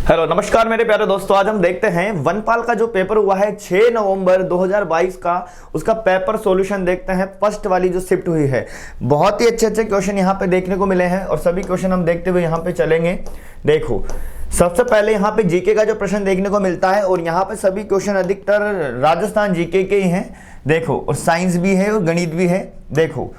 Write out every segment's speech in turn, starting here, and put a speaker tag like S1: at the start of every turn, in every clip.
S1: Hello नमस्कार मेरे प्यारे दोस्तों, आज हम देखते हैं वनपाल का जो पेपर हुआ है 6 नवंबर 2022 का, उसका पेपर सॉल्यूशन देखते हैं। फर्स्ट वाली जो शिफ्ट हुई है, बहुत ही अच्छे क्वेश्चन यहाँ पे देखने को मिले हैं और सभी क्वेश्चन हम देखते हुए यहाँ पे चलेंगे। देखो, सबसे पहले यहाँ पे जीके का जो प्रश्न देखने को मिलता है और यहाँ पे सभी क्वेश्चन अधिकतर राजस्थान जीके के ही हैं। देखो, और साइंस भी है और गणित भी है। देखो,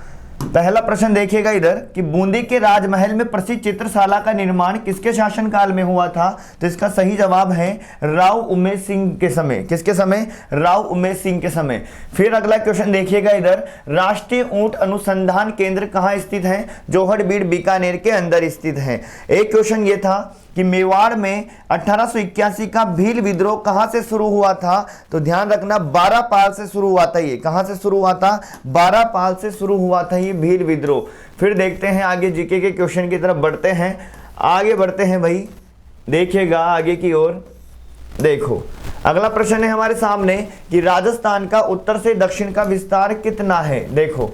S1: पहला प्रश्न देखिएगा इधर कि बूंदी के राजमहल में प्रसिद्ध चित्रशाला का निर्माण किसके शासनकाल में हुआ था? तो इसका सही जवाब है राव उमेश सिंह के समय। किसके समय? राव उमेश सिंह के समय। फिर अगला क्वेश्चन देखिएगा इधर, राष्ट्रीय ऊंट अनुसंधान केंद्र कहाँ स्थित है? जोहड़बीड़ बीकानेर के अंदर स्थित है। एक क्वेश्चन ये था कि मेवाड़ में 1881 का भील विद्रोह कहां से शुरू हुआ था? तो ध्यान रखना, 12 पाल से शुरू हुआ था। ये कहां से शुरू हुआ था? 12 पाल से शुरू हुआ था ये भील विद्रोह। फिर देखते हैं आगे, जीके के क्वेश्चन की तरफ बढ़ते हैं, आगे बढ़ते हैं भाई। देखिएगा आगे की ओर। देखो, अगला प्रश्न है हमारे सामने कि राजस्थान का उत्तर से दक्षिण का विस्तार कितना है? देखो,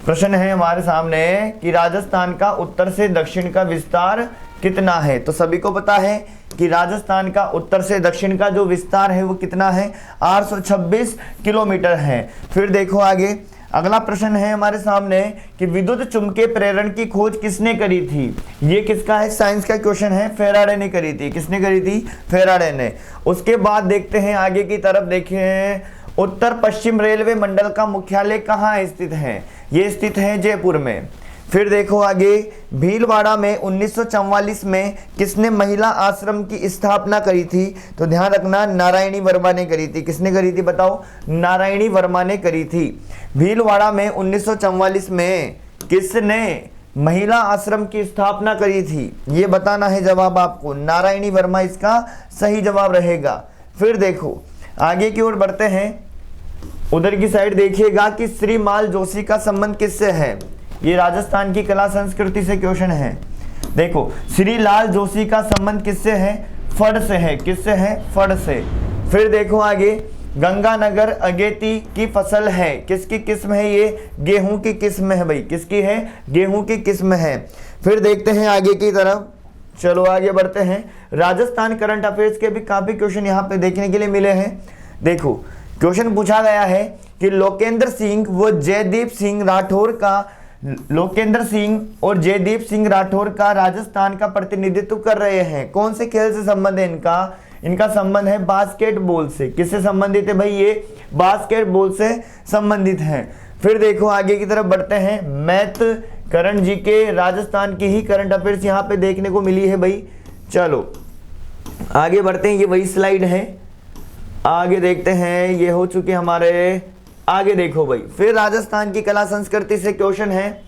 S1: प्रश्न है हमारे सामने कि राजस्थान का उत्तर से दक्षिण का विस्तार कितना है? तो सभी को पता है कि राजस्थान का उत्तर से दक्षिण का जो विस्तार है वो कितना है? 826 किलोमीटर है। फिर देखो आगे, अगला प्रश्न है हमारे सामने कि विद्युत चुंबकीय प्रेरण की खोज किसने करी थी? ये किसका है? साइंस का क्वेश्चन है। फेराडे ने करी थी। किसने करी थी? फेराडे ने। उसके बाद देखते हैं आगे की तरफ। देखिए, उत्तर पश्चिम रेलवे मंडल का मुख्यालय कहाँ स्थित है? ये स्थित है जयपुर में। फिर देखो आगे, भीलवाड़ा में 1944 में किसने महिला आश्रम की स्थापना करी थी? तो ध्यान रखना, नारायणी वर्मा ने करी थी। किसने करी थी बताओ? नारायणी वर्मा ने करी थी। भीलवाड़ा में 1944 में किसने महिला आश्रम की स्थापना करी थी? ये बताना है जवाब आपको। नारायणी वर्मा इसका सही जवाब रहेगा। फिर देखो आगे की ओर बढ़ते हैं, उधर की साइड देखिएगा कि श्री माल जोशी का संबंध किससे है? ये राजस्थान की कला संस्कृति से क्वेश्चन है। देखो, श्री लाल जोशी का संबंध किससे है? फड़ से है। किससे है? फड़ से। फिर देखो आगे, गंगानगर अगेती की फसल है, किसकी किस्म है? ये गेहूं की किस्म है भाई। किसकी है? गेहूं की किस्म है। फिर देखते हैं आगे की तरफ, चलो आगे बढ़ते हैं। राजस्थान करंट अफेयर्स के भी काफी क्वेश्चन यहाँ पे देखने के लिए मिले हैं। देखो, क्वेश्चन पूछा गया है कि लोकेंद्र सिंह व जयदीप सिंह राठौर का, लोकेंद्र सिंह और जयदीप सिंह राठौर का राजस्थान का प्रतिनिधित्व कर रहे हैं। कौन से खेल से संबंध है इनका? इनका संबंध है बास्केटबॉल से। किससे संबंधित है भाई? ये बास्केटबॉल से संबंधित है। फिर देखो आगे की तरफ बढ़ते हैं, मैथ करण जी के राजस्थान की ही करंट अफेयर्स यहाँ पे देखने को मिली है भाई। चलो आगे बढ़ते हैं, ये वही स्लाइड है। आगे देखते हैं, ये हो चुके हमारे। आगे देखो भाई, फिर राजस्थान की कला संस्कृति से क्वेश्चन है,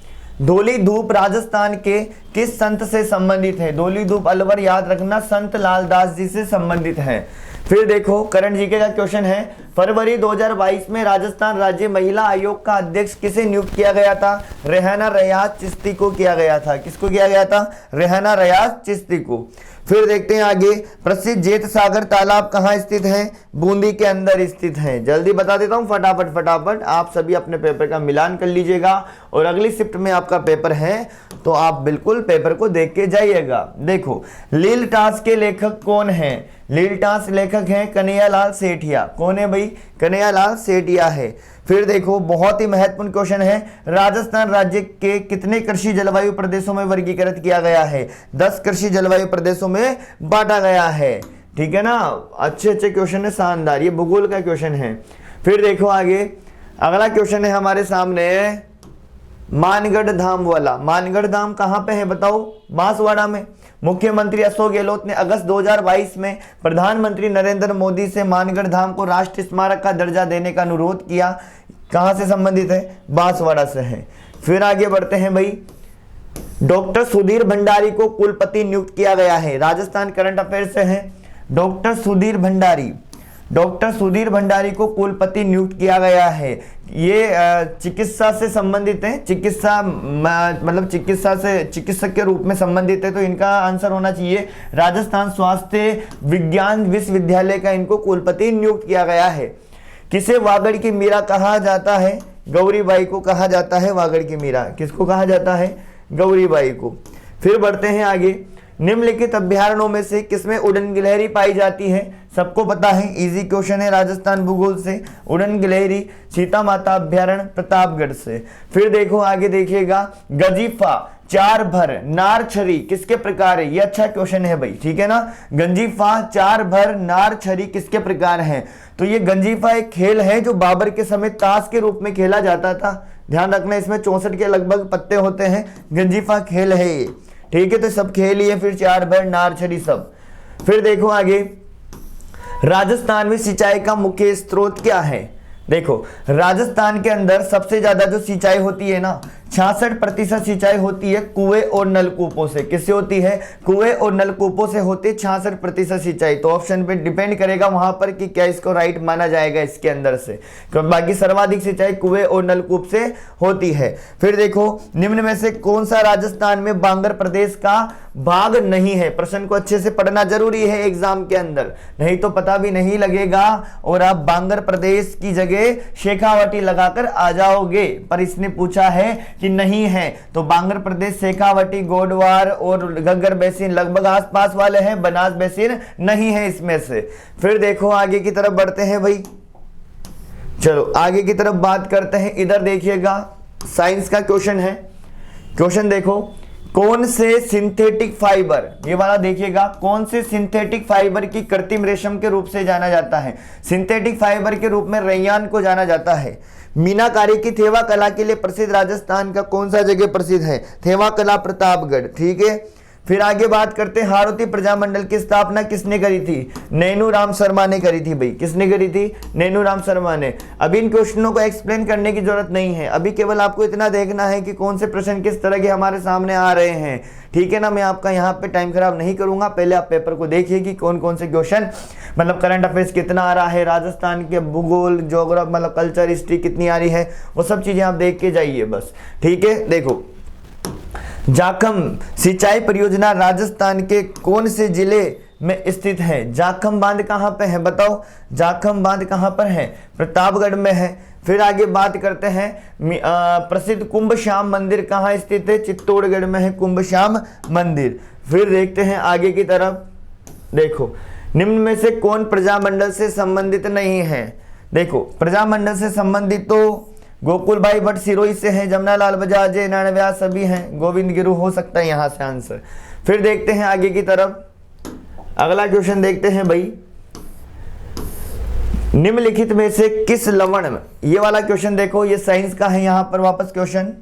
S1: धोली धूप राजस्थान के किस संत से संबंधित है? धोली धूप अलवर, याद रखना, संत लालदास जी से संबंधित है। फिर देखो, करण जीके का क्वेश्चन है, फरवरी 2022 में राजस्थान राज्य महिला आयोग का अध्यक्ष किसे नियुक्त किया गया था? रेहाना रियाज चिश्ती को किया गया था। किसको किया गया था? रेहाना रियाज चिश्ती को। फिर देखते हैं आगे, प्रसिद्ध जेत सागर तालाब कहाँ स्थित है? बूंदी के अंदर स्थित है। जल्दी बता देता हूँ, फटाफट आप सभी अपने पेपर का मिलान कर लीजिएगा और अगली शिफ्ट में आपका पेपर है तो आप बिल्कुल पेपर को देख के जाइएगा। देखो, लील टास के लेखक कौन है? लील टास लेखक हैं कन्हैयालाल सेठिया। कौन है भाई? कन्हैयालाल सेठिया है। फिर देखो, बहुत ही महत्वपूर्ण क्वेश्चन है, राजस्थान राज्य के कितने कृषि जलवायु प्रदेशों में वर्गीकृत किया गया है? 10 कृषि जलवायु प्रदेशों में बांटा गया है। ठीक है ना? अच्छे क्वेश्चन है, शानदार। ये भूगोल का क्वेश्चन है। फिर देखो आगे, अगला क्वेश्चन है हमारे सामने, मानगढ़ धाम वाला। मानगढ़ धाम कहाँ पे है बताओ? बांसवाड़ा में। मुख्यमंत्री अशोक गहलोत ने अगस्त 2022 में प्रधानमंत्री नरेंद्र मोदी से मानगढ़ धाम को राष्ट्रीय स्मारक का दर्जा देने का अनुरोध किया। कहां से संबंधित है? बांसवाड़ा से है। फिर आगे बढ़ते हैं भाई, डॉक्टर सुधीर भंडारी को कुलपति नियुक्त किया गया है। राजस्थान करंट अफेयर से है। डॉक्टर सुधीर भंडारी को कुलपति नियुक्त किया गया है। ये चिकित्सा से संबंधित है। चिकित्सा मतलब चिकित्सक के रूप में संबंधित है, तो इनका आंसर होना चाहिए राजस्थान स्वास्थ्य विज्ञान विश्वविद्यालय का इनको कुलपति नियुक्त किया गया है। किसे वागड़ की मीरा कहा जाता है? गौरीबाई को कहा जाता है वागड़ की मीरा। किसको कहा जाता है? गौरीबाई को। फिर बढ़ते हैं आगे, निम्नलिखित अभ्यारण्यों में से किसमें उड़न गिलहरी पाई जाती है? सबको पता है, इजी क्वेश्चन है राजस्थान भूगोल से। उड़न गिलहरी सीता माता अभ्यारण्य प्रतापगढ़ से। फिर देखो आगे देखिएगा, गंजीफा, चार भर, नार छरी किसके प्रकार है? ये अच्छा क्वेश्चन है भाई, ठीक है ना। गंजीफा, चार भर, नार छरी किसके प्रकार है? तो ये गंजीफा एक खेल है जो बाबर के समय ताश के रूप में खेला जाता था। ध्यान रखना, इसमें 64 के लगभग पत्ते होते हैं। गंजीफा खेल है ये, ठीक है। तो सब खेल ही है। फिर चार भर, नार छरी सब। फिर देखो आगे, राजस्थान में सिंचाई का मुख्य स्रोत क्या है? देखो राजस्थान के अंदर सबसे ज्यादा जो सिंचाई होती है ना, 66% सिंचाई होती है कुएं और नलकूपों से। किससे होती है? कुएं और नलकूपों से होती है 66% सिंचाई। तो ऑप्शन पे डिपेंड करेगा वहां पर कि क्या इसको राइट माना जाएगा इसके अंदर से, क्योंकि बाकी सर्वाधिक सिंचाई कुएं और नलकूप से होती है। फिर देखो, निम्न में से कौन सा राजस्थान में बांगर प्रदेश का भाग नहीं है? प्रश्न को अच्छे से पढ़ना जरूरी है एग्जाम के अंदर, नहीं तो पता भी नहीं लगेगा और आप बांगर प्रदेश की जगह शेखावाटी लगाकर आ जाओगे। पर इसने पूछा है कि नहीं है, तो बांगर प्रदेश, शेखावाटी, गोडवार और घग्गर बेसिन लगभग आसपास वाले हैं, बनास बेसिन नहीं है इसमें से। फिर देखो आगे की तरफ बढ़ते हैं भाई, चलो आगे की तरफ बात करते हैं। इधर देखिएगा, साइंस का क्वेश्चन है। क्वेश्चन देखो, कौन से सिंथेटिक फाइबर, ये वाला देखिएगा, कौन से सिंथेटिक फाइबर की कृत्रिम रेशम के रूप से जाना जाता है? सिंथेटिक फाइबर के रूप में रैयान को जाना जाता है। मीनाकारी की थेवा कला के लिए प्रसिद्ध राजस्थान का कौन सा जगह प्रसिद्ध है? थेवा कला प्रतापगढ़, ठीक है। फिर आगे बात करते हैं, हाड़ौती प्रजामंडल की स्थापना किसने करी थी? नैनूराम शर्मा ने करी थी भाई। किसने करी थी? नैनूराम शर्मा ने। अभी इन क्वेश्चनों को एक्सप्लेन करने की जरूरत नहीं है, अभी केवल आपको इतना देखना है कि कौन से प्रश्न किस तरह के हमारे सामने आ रहे हैं, ठीक है ना। मैं आपका यहाँ पे टाइम खराब नहीं करूंगा, पहले आप पेपर को देखिए कि कौन कौन से क्वेश्चन, मतलब करंट अफेयर्स कितना आ रहा है, राजस्थान के भूगोल, ज्योग्राफी, मतलब कल्चर, हिस्ट्री कितनी आ रही है, वो सब चीजें आप देख के जाइए बस, ठीक है। देखो, जाखम सिंचाई परियोजना राजस्थान के कौन से जिले में स्थित है? जाखम बांध कहां पे है बताओ? जाखम बांध कहां पर है? प्रतापगढ़ में है। फिर आगे बात करते हैं, प्रसिद्ध कुंभ श्याम मंदिर कहां स्थित है? चित्तौड़गढ़ में है कुंभ श्याम मंदिर। फिर देखते हैं आगे की तरफ, देखो निम्न में से कौन प्रजामंडल से संबंधित नहीं है? देखो प्रजामंडल से संबंधित तो गोकुल भाई भट्ट सिरोही से हैं, जमुनालाल बजाज, नारायण व्यास सभी हैं, गोविंद गिरु हो सकता है यहां से आंसर। फिर देखते हैं आगे की तरफ, अगला क्वेश्चन देखते हैं भाई, निम्नलिखित में से किस लवण, ये वाला क्वेश्चन देखो, ये साइंस का है। यहां पर वापस क्वेश्चन,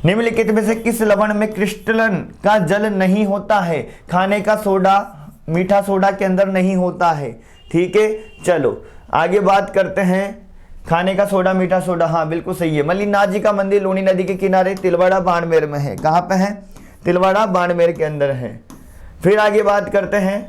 S1: निम्नलिखित में से किस लवण में क्रिस्टलन का जल नहीं होता है? खाने का सोडा, मीठा सोडा के अंदर नहीं होता है, ठीक है। चलो आगे बात करते हैं, खाने का सोडा, मीठा सोडा, हाँ बिल्कुल सही है। मल्लिनाथ जी का मंदिर लूनी नदी के किनारे तिलवाड़ा बाड़मेर में है। कहां पे है? तिलवाड़ा बाड़मेर के अंदर है। फिर आगे बात करते हैं,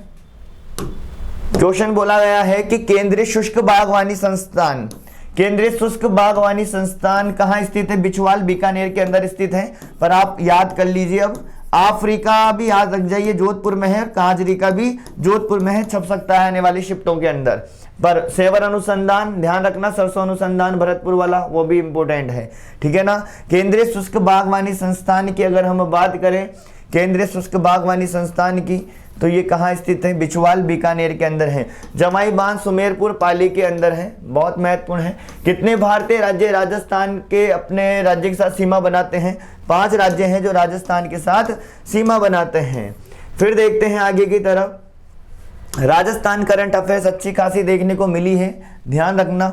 S1: क्वेश्चन बोला गया है कि केंद्रीय शुष्क बागवानी संस्थान, केंद्रीय शुष्क बागवानी संस्थान कहां स्थित है? बिछवाल बीकानेर के अंदर स्थित है। पर आप याद कर लीजिए, अब अफ्रीका भी याद रख जाइए, जोधपुर में है, कांजरी का भी जोधपुर में है, छप सकता है आने वाली शिफ्टों के अंदर। पर सेवर अनुसंधान ध्यान रखना, सरसों अनुसंधान भरतपुर वाला, वो भी इंपॉर्टेंट है, ठीक है ना। केंद्रीय शुष्क बागवानी संस्थान की अगर हम बात करें, केंद्रीय शुष्क बागवानी संस्थान की, तो ये कहाँ स्थित है? बिछवाल बीकानेर के अंदर है। जमाई बांध सुमेरपुर पाली के अंदर है, बहुत महत्वपूर्ण है। कितने भारतीय राज्य राजस्थान के अपने राज्य के साथ सीमा बनाते हैं? 5 राज्य हैं जो राजस्थान के साथ सीमा बनाते हैं। फिर देखते हैं आगे की तरफ, राजस्थान करंट अफेयर्स अच्छी खासी देखने को मिली है, ध्यान रखना।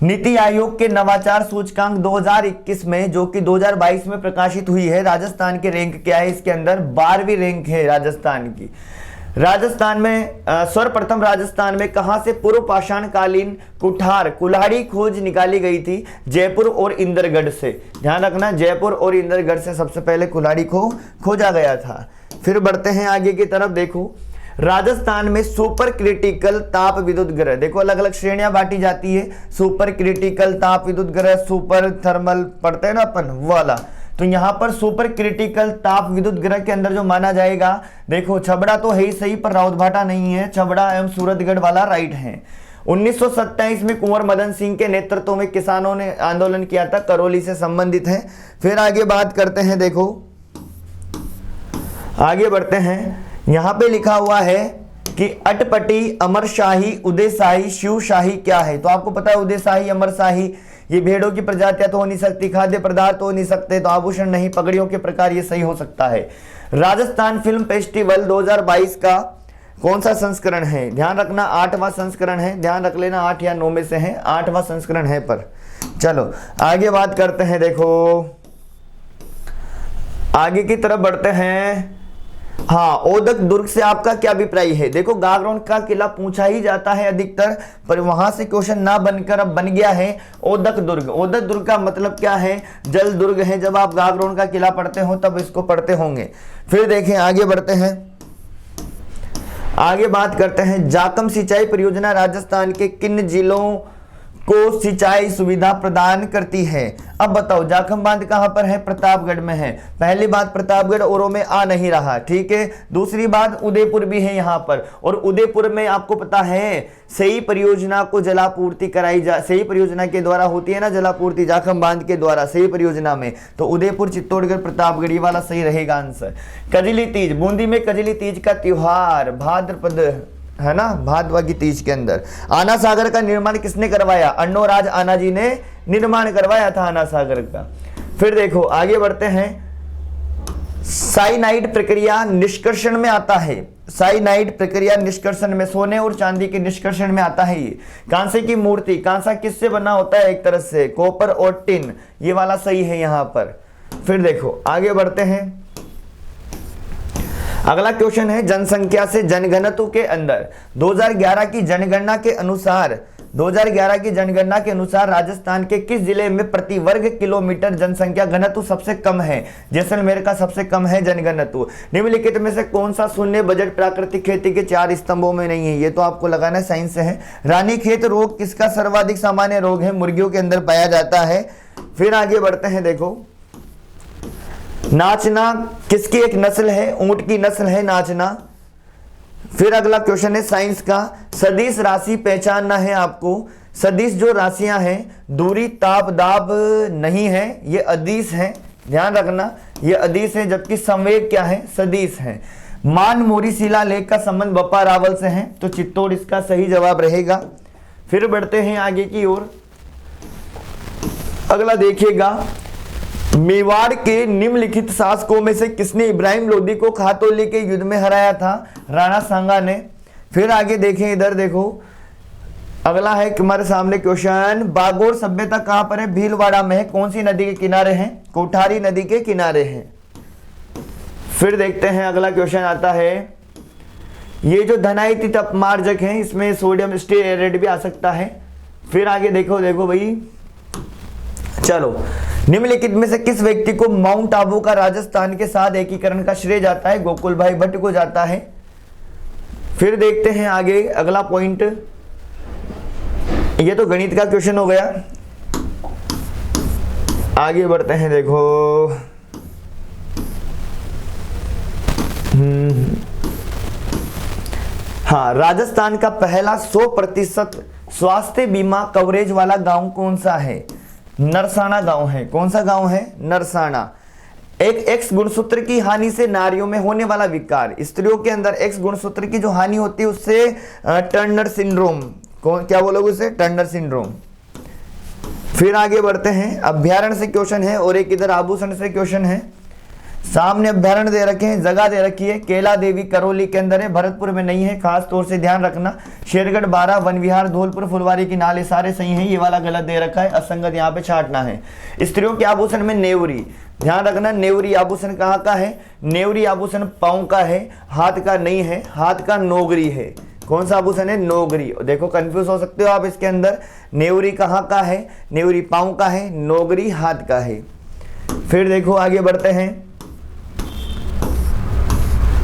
S1: नीति आयोग के नवाचार सूचकांक 2021 में, जो कि 2022 में प्रकाशित हुई है, राजस्थान के रैंक क्या है? इसके अंदर 12वीं रैंक है राजस्थान की। राजस्थान में सर्वप्रथम राजस्थान में कहां से पूर्व पाषाण कालीन कुठार कुल्हाड़ी खोज निकाली गई थी? जयपुर और इंदरगढ़ से। ध्यान रखना, जयपुर और इंदरगढ़ से सबसे पहले कुल्हाड़ी को खोजा गया था। फिर बढ़ते हैं आगे की तरफ, देखो राजस्थान में सुपर क्रिटिकल ताप विद्युत ग्रह, देखो अलग अलग श्रेणियां बांटी जाती है, सुपर क्रिटिकल ताप विद्युत ग्रह, सुपर थर्मल पढ़ते हैं ना अपन वाला। तो यहाँ पर सुपर क्रिटिकल ताप विद्युत ग्रह के अंदर जो माना जाएगा, देखो छबड़ा तो है ही सही, पर राउतभाटा नहीं है, छबड़ा एवं सूरतगढ़ वाला राइट है। 1927 में कुंवर मदन सिंह के नेतृत्व में किसानों ने आंदोलन किया था, करौली से संबंधित है। फिर आगे बात करते हैं, देखो आगे बढ़ते हैं, यहां पे लिखा हुआ है कि अटपटी, अमरशाही, उदयशाही, शिवशाही क्या है? तो आपको पता है उदयशाही, अमरशाही ये भेड़ों की प्रजातियां तो हो नहीं सकती, खाद्य पदार्थ हो नहीं सकते, तो आभूषण नहीं, पगड़ियों के प्रकार ये सही हो सकता है। राजस्थान फिल्म फेस्टिवल 2022 का कौन सा संस्करण है? ध्यान रखना 8वां संस्करण है, ध्यान रख लेना 8 या 9 में से है, 8वां संस्करण है। पर चलो आगे बात करते हैं, देखो आगे की तरफ बढ़ते हैं। हाँ, ओदक दुर्ग से आपका क्या अभिप्राय है? देखो गागरोन का किला पूछा ही जाता है अधिकतर, पर वहां से क्वेश्चन ना बनकर अब बन गया है ओदक दुर्ग। ओदक दुर्ग का मतलब क्या है? जल दुर्ग है। जब आप गागरोन का किला पढ़ते हो तब इसको पढ़ते होंगे। फिर देखें आगे बढ़ते हैं, आगे बात करते हैं। जाकम सिंचाई परियोजना राजस्थान के किन जिलों को सिंचाई सुविधा प्रदान करती है? अब बताओ जाखम बांध कहां पर है? प्रतापगढ़ में है। पहली बात प्रतापगढ़ औरों में आ नहीं रहा, ठीक है। दूसरी बात उदयपुर भी है यहां पर, और उदयपुर में आपको पता है सही परियोजना को जलापूर्ति कराई जा, सही परियोजना के द्वारा होती है ना जलापूर्ति, जाखम बांध के द्वारा सही परियोजना में। तो उदयपुर, चित्तौड़गढ़, प्रतापगढ़ ये वाला सही रहेगा आंसर। कजली तीज, बूंदी में कजली तीज का त्योहार भाद्रपद है ना, भादवा की तीज के अंदर। आना सागर का निर्माण किसने करवाया? अन्नोराज आना जी ने निर्माण करवाया था आना सागर का। फिर देखो आगे बढ़ते हैं, साइनाइड प्रक्रिया निष्कर्षण में आता है। साइनाइड प्रक्रिया निष्कर्षण में, सोने और चांदी के निष्कर्षण में आता है ये। कांसे की मूर्ति, कांसा किससे बना होता है? एक तरह से कॉपर और टिन, ये वाला सही है यहां पर। फिर देखो आगे बढ़ते हैं, अगला क्वेश्चन है जनसंख्या से जनघनत्व के अंदर 2011 की जनगणना के अनुसार 2011 की जनगणना के अनुसार राजस्थान के किस जिले में प्रति वर्ग किलोमीटर जनसंख्या घनत्व सबसे कम है? जैसलमेर का सबसे कम है जनघनत्व। निम्नलिखित में से कौन सा शून्य बजट प्राकृतिक खेती के 4 स्तंभों में नहीं है? ये तो आपको लगाना है, साइंस से है। रानीखेत रोग किसका सर्वाधिक सामान्य रोग है? मुर्गियों के अंदर पाया जाता है। फिर आगे बढ़ते हैं, देखो नाचना किसकी एक नस्ल है? ऊंट की नस्ल है नाचना। फिर अगला क्वेश्चन है साइंस का, सदिश राशि पहचानना है आपको। सदिश जो राशियां हैं, दूरी, ताप, दाब नहीं है, ये अदिश है, ध्यान रखना ये अदिश है, जबकि संवेग क्या है? सदिश है। मान मोरी शिलालेख का संबंध बप्पा रावल से है, तो चित्तौड़ इसका सही जवाब रहेगा। फिर बढ़ते हैं आगे की ओर, अगला देखिएगा, मेवाड़ के निम्नलिखित शासकों में से किसने इब्राहिम लोदी को खातौली के युद्ध में हराया था? राणा सांगा ने। फिर आगे देखें, इधर देखो अगला है हमारे सामने क्वेश्चन, बागोर सभ्यता कहां पर है? भीलवाड़ा में है। कौन सी नदी के किनारे है? कोठारी नदी के किनारे है। फिर देखते हैं अगला क्वेश्चन आता है, ये जो धनायतित अपमार्जक है इसमें सोडियम स्टेरेट भी आ सकता है। फिर आगे देखो भाई, चलो निम्नलिखित में से किस व्यक्ति को माउंट आबू का राजस्थान के साथ एकीकरण का श्रेय जाता है? गोकुल भाई भट्ट को जाता है। फिर देखते हैं आगे अगला पॉइंट, ये तो गणित का क्वेश्चन हो गया। आगे बढ़ते हैं, देखो हाँ, राजस्थान का पहला 100% स्वास्थ्य बीमा कवरेज वाला गांव कौन सा है? नरसाना गांव है। कौन सा गांव है? नरसाना। एक एक्स गुणसूत्र की हानि से नारियों में होने वाला विकार, स्त्रियों के अंदर एक्स गुणसूत्र की जो हानि होती है उससे टर्नर सिंड्रोम, क्या बोलोगे उसे? Turner syndrome. फिर आगे बढ़ते हैं, अभ्यारण्य से क्वेश्चन है और एक इधर आभूषण से क्वेश्चन है। सामने अभ्यारण्य दे रखे हैं, जगह दे रखी है, केला देवी करौली के अंदर है, भरतपुर में नहीं है, खास तौर से ध्यान रखना। शेरगढ़, बारा, वन विहार, धौलपुर, फुलवारी की नाले सारे सही हैं, ये वाला गलत दे रखा है, असंगत यहाँ पे छांटना है। स्त्रियों के आभूषण में नेवरी, ध्यान रखना, नेवरी आभूषण कहाँ का है? नेवरी आभूषण पांव का है, हाथ का नहीं है, हाथ का नोगरी है। कौन सा आभूषण है? नोगरी। देखो कंफ्यूज हो सकते हो आप इसके अंदर, नेवरी कहाँ का है? नेवरी पांव का है, नोगरी हाथ का है। फिर देखो आगे बढ़ते हैं,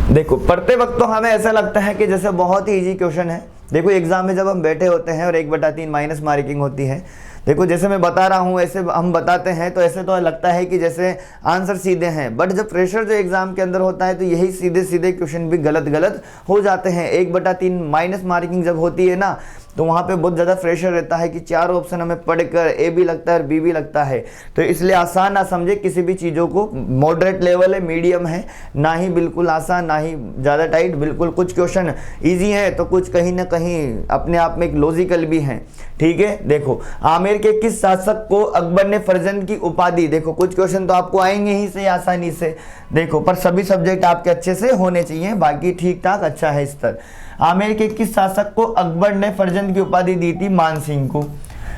S1: देखो पढ़ते वक्त तो हमें ऐसा लगता है कि जैसे बहुत ही इजी क्वेश्चन है। देखो एग्जाम में जब हम बैठे होते हैं और 1/3 माइनस मार्किंग होती है, देखो जैसे मैं बता रहा हूँ ऐसे हम बताते हैं तो ऐसे तो लगता है कि जैसे आंसर सीधे हैं, बट जब प्रेशर जो एग्जाम के अंदर होता है तो यही सीधे सीधे क्वेश्चन भी गलत गलत हो जाते हैं। 1/3 माइनस मार्किंग जब होती है ना, तो वहाँ पे बहुत ज़्यादा प्रेशर रहता है कि 4 ऑप्शन हमें पढ़कर ए भी लगता है और बी भी लगता है। तो इसलिए आसान ना समझे किसी भी चीज़ों को, मॉडरेट लेवल है, मीडियम है, ना ही बिल्कुल आसान ना ही ज़्यादा टाइट। बिल्कुल कुछ क्वेश्चन ईजी है तो कुछ कहीं ना कहीं अपने आप में एक लॉजिकल भी है। ठीक है, देखो आमेर के किस शासक को अकबर ने फर्जंद की उपाधि, देखो कुछ क्वेश्चन तो आपको आएंगे ही से आसानी से, देखो पर सभी सब्जेक्ट आपके अच्छे से होने चाहिए, बाकी ठीक ठाक अच्छा है स्तर। आमेर के किस शासक को अकबर ने फर्जंद की उपाधि दी थी? मान सिंह को।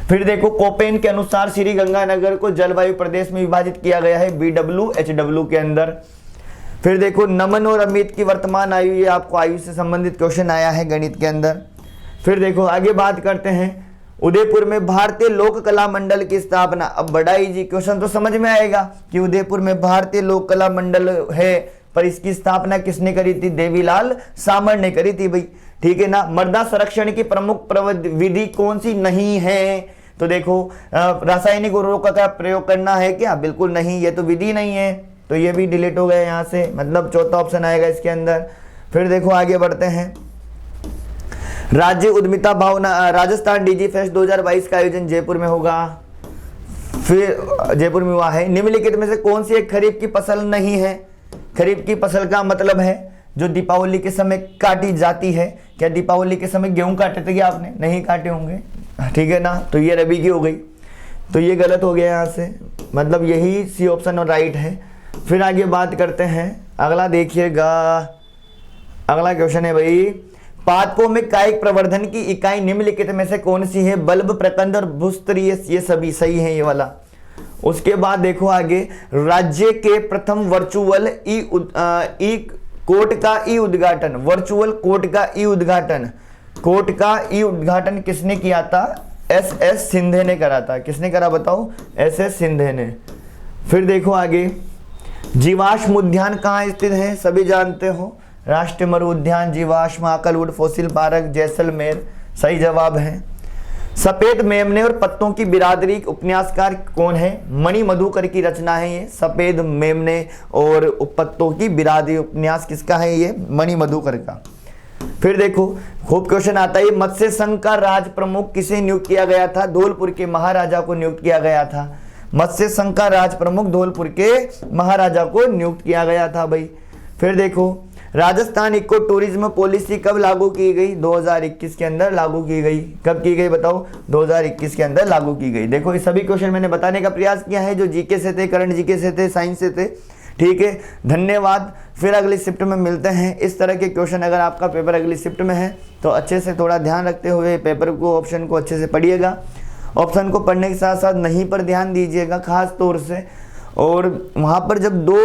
S1: फिर देखो कोपेन के अनुसार श्री गंगानगर को जलवायु प्रदेश में विभाजित किया गया है BWHW के अंदर। फिर देखो नमन और अमित की वर्तमान आयु, ये आपको आयु से संबंधित क्वेश्चन आया है गणित के अंदर। फिर देखो आगे बात करते हैं, उदयपुर में भारतीय लोक कला मंडल की स्थापना, अब बड़ा इजी क्वेश्चन तो समझ में आएगा कि उदयपुर में भारतीय लोक कला मंडल है, पर इसकी स्थापना किसने करी थी? देवीलाल सामर ने करी थी भाई। ठीक है ना। मृदा संरक्षण की प्रमुख विधि कौन सी नहीं है? तो देखो रासायनिक उर्वरकों का प्रयोग करना है क्या? बिल्कुल नहीं, ये तो विधि नहीं है, तो ये भी डिलीट हो गया यहाँ से, मतलब चौथा ऑप्शन आएगा इसके अंदर। फिर देखो आगे बढ़ते हैं, राज्य उद्यमिता भावना, राजस्थान डीजी फेस्ट 2022 का आयोजन जयपुर में होगा। फिर जयपुर में हुआ है। निम्नलिखित में से कौन सी एक खरीफ की फसल नहीं है? खरीफ की फसल का मतलब है जो दीपावली के समय काटी जाती है। क्या दीपावली के समय गेहूं काटे थे क्या आपने? नहीं काटे होंगे, ठीक है ना। तो ये रबी की हो गई, तो ये गलत हो गया यहाँ से, मतलब यही सी ऑप्शन और राइट है। फिर आगे बात करते हैं, अगला देखिएगा, अगला क्वेश्चन है भाई, पादपों में कायिक प्रवर्धन की इकाई निम्नलिखित में से कौन सी है? बल्ब, प्रकंद और भूस्तर, ये सभी सही है ये वाला। उसके बाद देखो आगे, राज्य के प्रथम वर्चुअल ई कोर्ट का ई उद्घाटन, वर्चुअल कोर्ट का ई उद्घाटन, कोर्ट का ई उद्घाटन किसने किया था? SS सिंधे ने करा था। किसने करा बताओ? SS सिंधे ने। फिर देखो आगे, जीवाश्म उद्यान कहाँ स्थित है? सभी जानते हो, राष्ट्रीय मरु उद्यान, जीवाश्म, आकलवुड फॉसिल पार्क, जैसलमेर सही जवाब है। सफेद मेमने और पत्तों की बिरादरी उपन्यासकार कौन है? मणि मधुकर की रचना है ये, सफेद मेमने और पत्तों की बिरादरी उपन्यास किसका है? ये मणि मधुकर का। फिर देखो खूब क्वेश्चन आता है, मत्स्य संघ का राज प्रमुख किसे नियुक्त किया गया था? धौलपुर के महाराजा को नियुक्त किया गया था। मत्स्य संघ का राज प्रमुख धौलपुर के महाराजा को नियुक्त किया गया था भाई। फिर देखो, राजस्थान इको टूरिज्म पॉलिसी कब लागू की गई? 2021 के अंदर लागू की गई। कब की गई बताओ? 2021 के अंदर लागू की गई। देखो ये सभी क्वेश्चन मैंने बताने का प्रयास किया है जो जीके से थे, करंट जीके से थे, साइंस से थे। ठीक है, धन्यवाद। फिर अगली शिफ्ट में मिलते हैं। इस तरह के क्वेश्चन अगर आपका पेपर अगली शिफ्ट में है तो अच्छे से थोड़ा ध्यान रखते हुए पेपर को, ऑप्शन को अच्छे से पढ़िएगा। ऑप्शन को पढ़ने के साथ साथ नहीं पर ध्यान दीजिएगा खास तौर से, और वहाँ पर जब दो